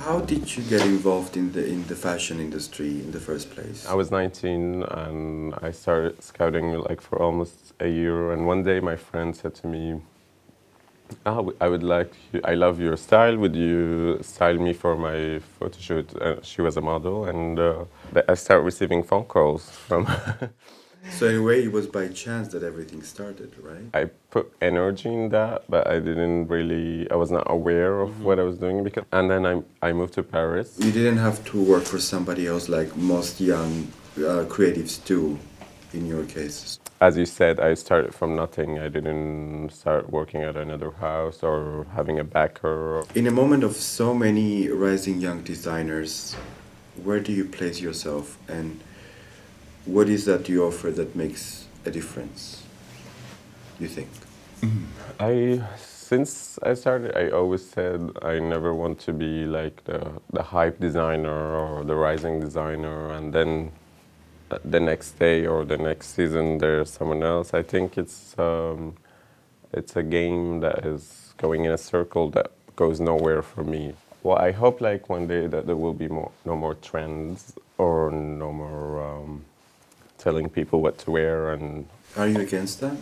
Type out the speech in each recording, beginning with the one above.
How did you get involved in the fashion industry in the first place? I was 19 and I started scouting like for almost a year. And one day my friend said to me, I would like you, I love your style. Would you style me for my photo shoot? She was a model, and I started receiving phone calls from. So in a way, it was by chance that everything started, right? I put energy in that, but I didn't really. I was not aware of what I was doing And then I moved to Paris. You didn't have to work for somebody else like most young creatives do, in your case. As you said, I started from nothing. I didn't start working at another house or having a backer. In a moment of so many rising young designers, where do you place yourself, and what is that you offer that makes a difference, you think? Since I started, I always said I never want to be like the hype designer or the rising designer, and then the next day or the next season there's someone else. I think it's a game that is going in a circle that goes nowhere for me. Well, I hope like one day that there will be no more trends or no more telling people what to wear. And Are you against that?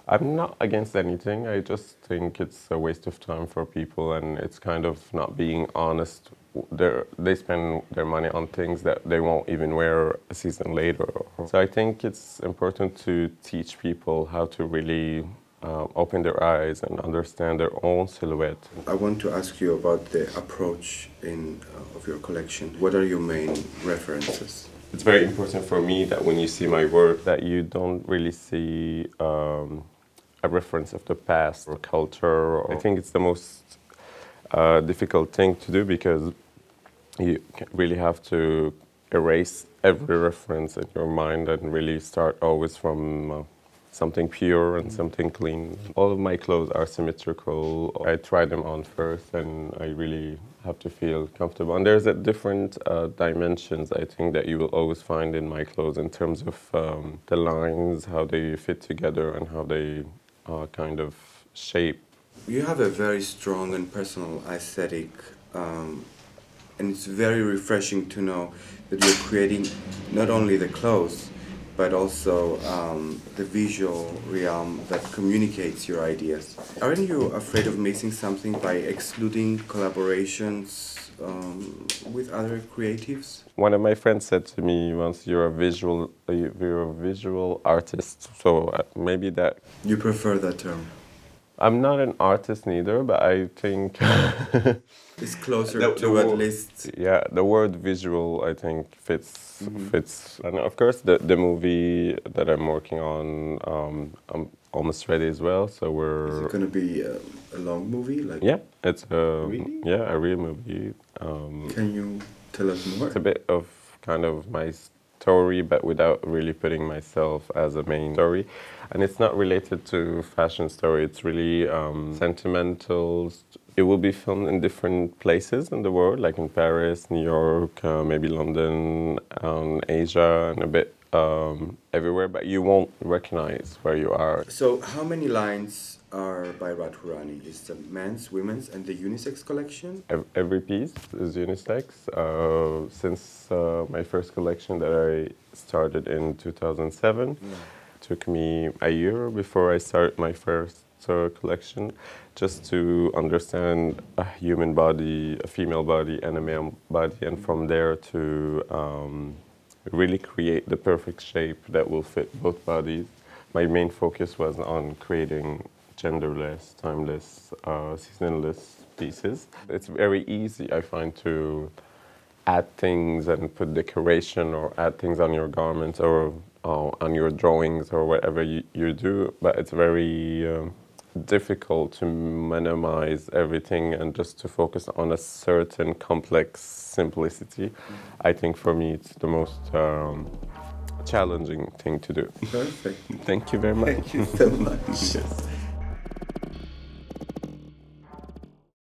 I'm not against anything. I just think it's a waste of time for people, and it's kind of not being honest. They spend their money on things that they won't even wear a season later. So I think it's important to teach people how to really open their eyes and understand their own silhouette. I want to ask you about the approach of your collection. What are your main references? It's very important for me that when you see my work, that you don't really see a reference of the past or culture. I think it's the most difficult thing to do, because you really have to erase every reference in your mind and really start always from something pure and something clean. All of my clothes are symmetrical. I try them on first, and I really have to feel comfortable. And there's a different dimensions, I think, that you will always find in my clothes in terms of the lines, how they fit together, and how they kind of shape. You have a very strong and personal aesthetic, and it's very refreshing to know that you're creating not only the clothes, but also the visual realm that communicates your ideas. Aren't you afraid of missing something by excluding collaborations with other creatives? One of my friends said to me once, you're a visual artist, so maybe that... You prefer that term? I'm not an artist neither, but I think... It's closer to at least... Yeah, the word visual, I think, fits. And of course, the movie that I'm working on, I'm almost ready as well, so we're... Is it going to be a long movie? Like? Yeah, it's Really? Yeah, a real movie. Can you tell us more? It's a bit of kind of my story, but without really putting myself as a main story. And it's not related to fashion story, it's really sentimental. It will be filmed in different places in the world, like in Paris, New York, maybe London, Asia, and a bit everywhere, but you won't recognize where you are. So how many lines are by Rad Hourani? Is the men's, women's, and the unisex collection? Every piece is unisex. Since my first collection that I started in 2007, took me a year before I started my first collection, just to understand a human body, a female body, and a male body, and from there to really create the perfect shape that will fit both bodies. My main focus was on creating genderless, timeless, seasonless pieces. It's very easy, I find, to add things and put decoration or add things on your garments or on your drawings or whatever you do, but it's very difficult to minimize everything and just to focus on a certain complex simplicity. I think for me it's the most challenging thing to do. Perfect. Thank you very much. Thank you so much. Yes.